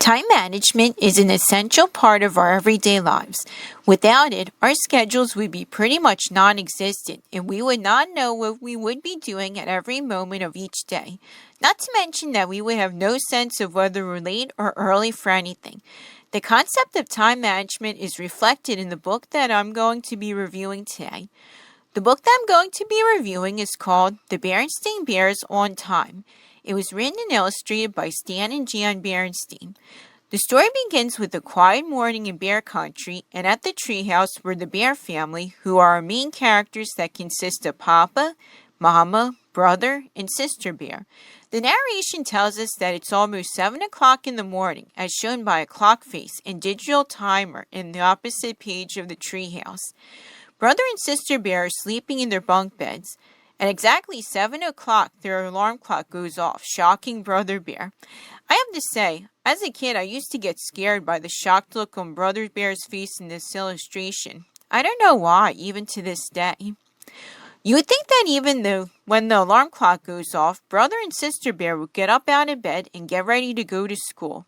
Time management is an essential part of our everyday lives. Without it, our schedules would be pretty much non-existent, and we would not know what we would be doing at every moment of each day. Not to mention that we would have no sense of whether we're late or early for anything. The concept of time management is reflected in the book that I'm going to be reviewing today. The book that I'm going to be reviewing is called The Berenstain Bears on Time. It was written and illustrated by Stan and Jan Berenstain. The story begins with a quiet morning in bear country, and at the treehouse were the bear family, who are our main characters that consist of Papa, Mama, brother, and sister bear. The narration tells us that it's almost 7 o'clock in the morning, as shown by a clock face and digital timer in the opposite page of the treehouse. Brother and sister bear are sleeping in their bunk beds. At exactly 7 o'clock, their alarm clock goes off, shocking Brother Bear. I have to say, as a kid, I used to get scared by the shocked look on Brother Bear's face in this illustration. I don't know why, even to this day. You would think that when the alarm clock goes off, Brother and Sister Bear would get up out of bed and get ready to go to school.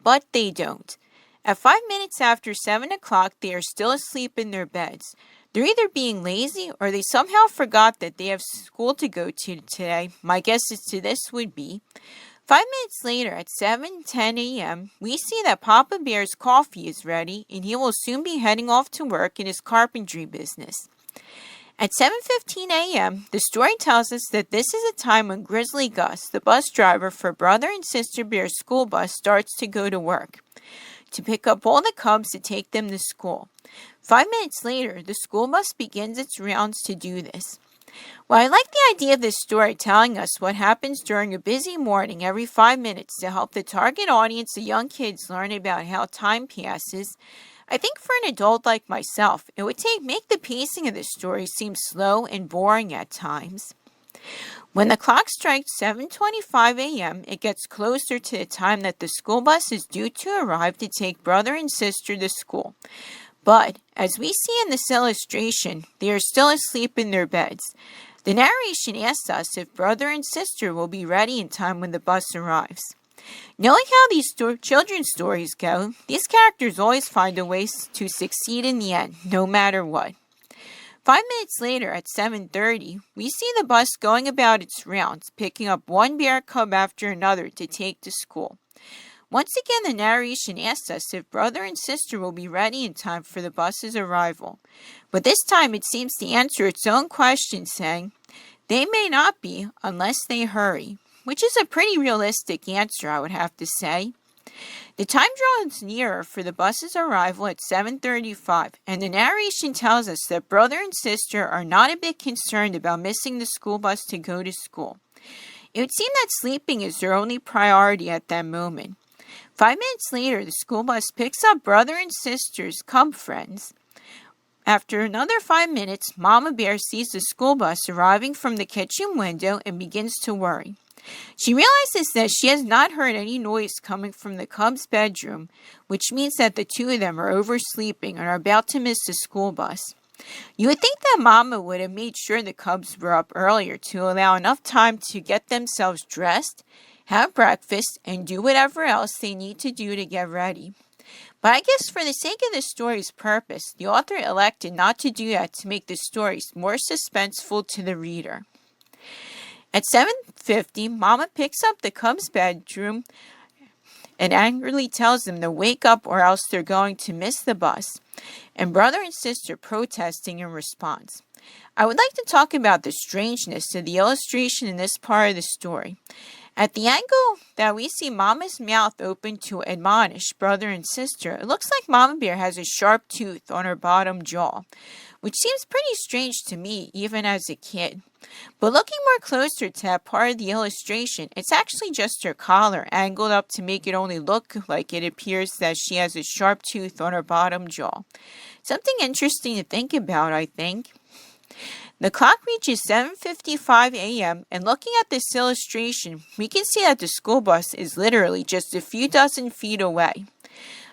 But they don't. At 5 minutes after 7 o'clock, they are still asleep in their beds. They're either being lazy or they somehow forgot that they have school to go to today. My guess is to this would be 5 minutes later at 7:10 a.m., we see that Papa Bear's coffee is ready and he will soon be heading off to work in his carpentry business. At 7:15 a.m., the story tells us that this is a time when Grizzly Gus, the bus driver for Brother and Sister Bear's school bus, starts to go to work to pick up all the cubs to take them to school. 5 minutes later, the school bus begins its rounds to do this. Well, I like the idea of this story telling us what happens during a busy morning every 5 minutes to help the target audience of young kids learn about how time passes. I think for an adult like myself, it would make the pacing of the story seem slow and boring at times. When the clock strikes 7:25 a.m., it gets closer to the time that the school bus is due to arrive to take brother and sister to school. But, as we see in this illustration, they are still asleep in their beds. The narration asks us if brother and sister will be ready in time when the bus arrives. Knowing how these children's stories go, these characters always find a way to succeed in the end, no matter what. 5 minutes later, at 7:30, we see the bus going about its rounds, picking up one bear cub after another to take to school. Once again, the narration asks us if brother and sister will be ready in time for the bus's arrival. But this time, it seems to answer its own question, saying, they may not be unless they hurry, which is a pretty realistic answer, I would have to say. The time draws nearer for the bus's arrival at 7:35, and the narration tells us that brother and sister are not a bit concerned about missing the school bus to go to school. It would seem that sleeping is their only priority at that moment. 5 minutes later, the school bus picks up brother and sister's cub friends. After another 5 minutes, Mama Bear sees the school bus arriving from the kitchen window and begins to worry. She realizes that she has not heard any noise coming from the cubs' bedroom, which means that the two of them are oversleeping and are about to miss the school bus. You would think that Mama would have made sure the cubs were up earlier to allow enough time to get themselves dressed, have breakfast, and do whatever else they need to do to get ready. But I guess for the sake of the story's purpose, the author elected not to do that to make the stories more suspenseful to the reader. At 7:50, Mama picks up the cubs' bedroom and angrily tells them to wake up or else they're going to miss the bus, and brother and sister protesting in response. I would like to talk about the strangeness of the illustration in this part of the story. At the angle that we see Mama's mouth open to admonish brother and sister, it looks like Mama Bear has a sharp tooth on her bottom jaw, which seems pretty strange to me even as a kid. But looking more closer to that part of the illustration, it's actually just her collar angled up to make it only look like it appears that she has a sharp tooth on her bottom jaw. Something interesting to think about, I think. The clock reaches 7:55 a.m., and looking at this illustration, we can see that the school bus is literally just a few dozen feet away.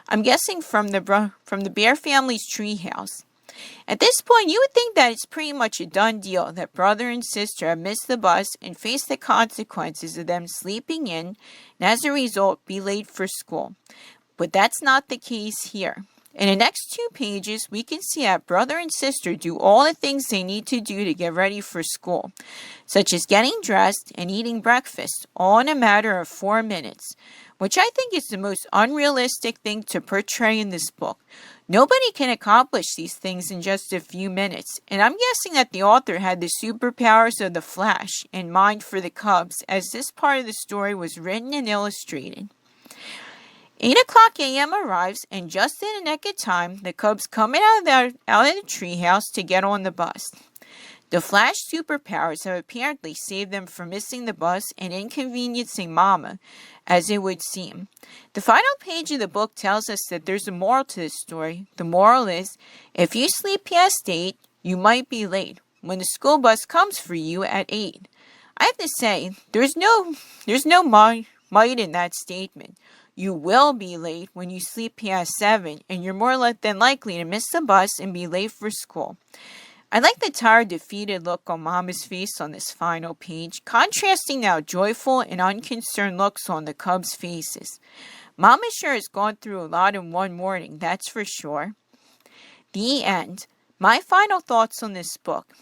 I'm guessing from the bear family's treehouse. At this point, you would think that it's pretty much a done deal that brother and sister have missed the bus and face the consequences of them sleeping in, and as a result, be late for school. But that's not the case here. In the next 2 pages, we can see that brother and sister do all the things they need to do to get ready for school, such as getting dressed and eating breakfast, all in a matter of 4 minutes, which I think is the most unrealistic thing to portray in this book. Nobody can accomplish these things in just a few minutes, and I'm guessing that the author had the superpowers of the Flash in mind for the Cubs, as this part of the story was written and illustrated. 8 o'clock a.m. arrives, and just in the nick of time, the Cubs come out of the treehouse to get on the bus. The Flash superpowers have apparently saved them from missing the bus and inconveniencing Mama, as it would seem. The final page of the book tells us that there's a moral to this story. The moral is, if you sleep past 8, you might be late when the school bus comes for you at 8. I have to say, there's no might in that statement. You will be late when you sleep past 7, and you're more than likely to miss the bus and be late for school. I like the tired, defeated look on Mama's face on this final page, contrasting now joyful and unconcerned looks on the Cubs' faces. Mama sure has gone through a lot in one morning, that's for sure. The end. My final thoughts on this book.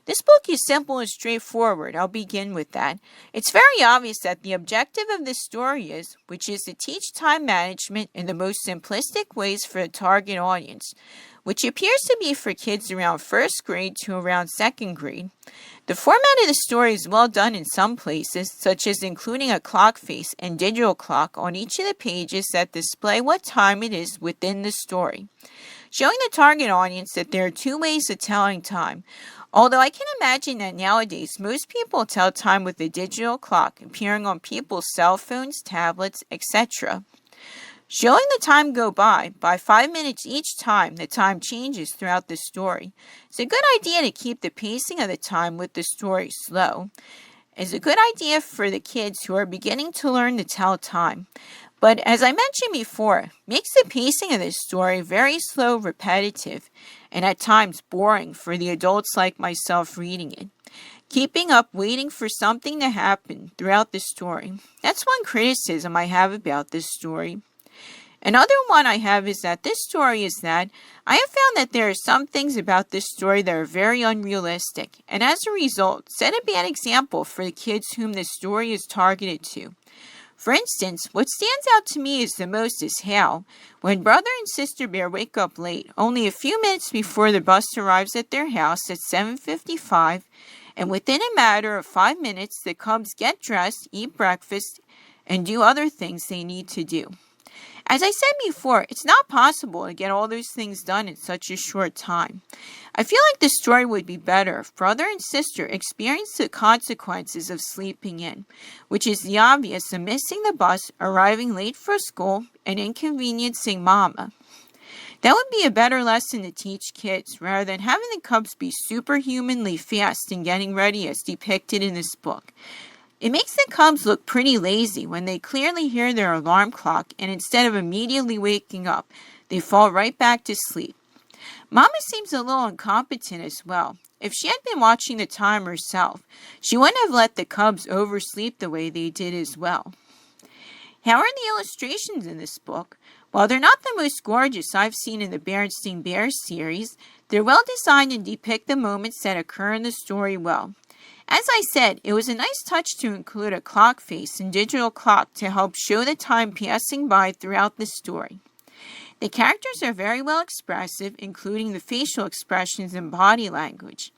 This book is simple and straightforward. I'll begin with that. It's very obvious that the objective of this story is, which is to teach time management in the most simplistic ways for the target audience, which appears to be for kids around first grade to around second grade. The format of the story is well done in some places, such as including a clock face and digital clock on each of the pages that display what time it is within the story, showing the target audience that there are 2 ways of telling time. Although I can imagine that nowadays most people tell time with a digital clock appearing on people's cell phones, tablets, etc. Showing the time go by 5 minutes each time the time changes throughout the story. It's a good idea to keep the pacing of the time with the story slow. It's a good idea for the kids who are beginning to learn to tell time. But as I mentioned before, makes the pacing of this story very slow, repetitive, and at times boring for the adults like myself reading it. Keeping up waiting for something to happen throughout the story. That's one criticism I have about this story. Another one I have is that this story is that I have found that there are some things about this story that are very unrealistic, and as a result, set a bad example for the kids whom this story is targeted to. For instance, what stands out to me is the most is how, when Brother and Sister Bear wake up late, only a few minutes before the bus arrives at their house at 7:55, and within a matter of 5 minutes, the Cubs get dressed, eat breakfast, and do other things they need to do. As I said before, it's not possible to get all those things done in such a short time. I feel like the story would be better if brother and sister experienced the consequences of sleeping in, which is the obvious of missing the bus, arriving late for school, and inconveniencing Mama. That would be a better lesson to teach kids, rather than having the Cubs be superhumanly fast in getting ready as depicted in this book. It makes the Cubs look pretty lazy when they clearly hear their alarm clock, and instead of immediately waking up, they fall right back to sleep. Mama seems a little incompetent as well. If she had been watching the time herself, she wouldn't have let the Cubs oversleep the way they did as well. How are the illustrations in this book? While they're not the most gorgeous I've seen in the Berenstain Bears series, they're well designed and depict the moments that occur in the story well. As I said, it was a nice touch to include a clock face and digital clock to help show the time passing by throughout the story. The characters are very well expressive, including the facial expressions and body language.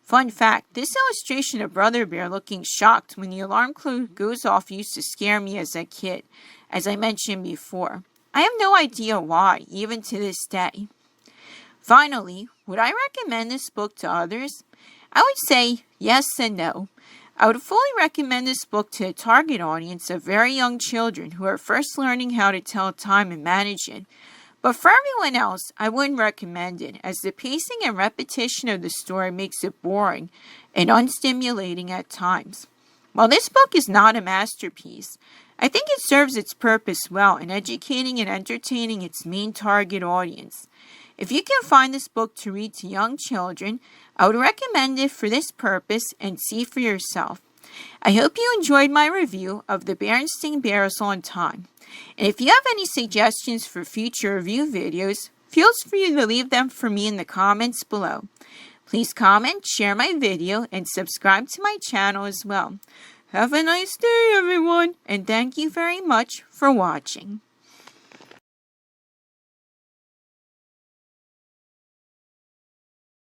Fun fact, this illustration of Brother Bear looking shocked when the alarm clock goes off used to scare me as a kid, as I mentioned before. I have no idea why, even to this day. Finally, would I recommend this book to others? I would say yes and no. I would fully recommend this book to a target audience of very young children who are first learning how to tell time and manage it. But for everyone else, I wouldn't recommend it, as the pacing and repetition of the story makes it boring and unstimulating at times. While this book is not a masterpiece, I think it serves its purpose well in educating and entertaining its main target audience. If you can find this book to read to young children, I would recommend it for this purpose and see for yourself. I hope you enjoyed my review of the Berenstain Bears on Time. And if you have any suggestions for future review videos, feel free to leave them for me in the comments below. Please comment, share my video, and subscribe to my channel as well. Have a nice day, everyone, and thank you very much for watching.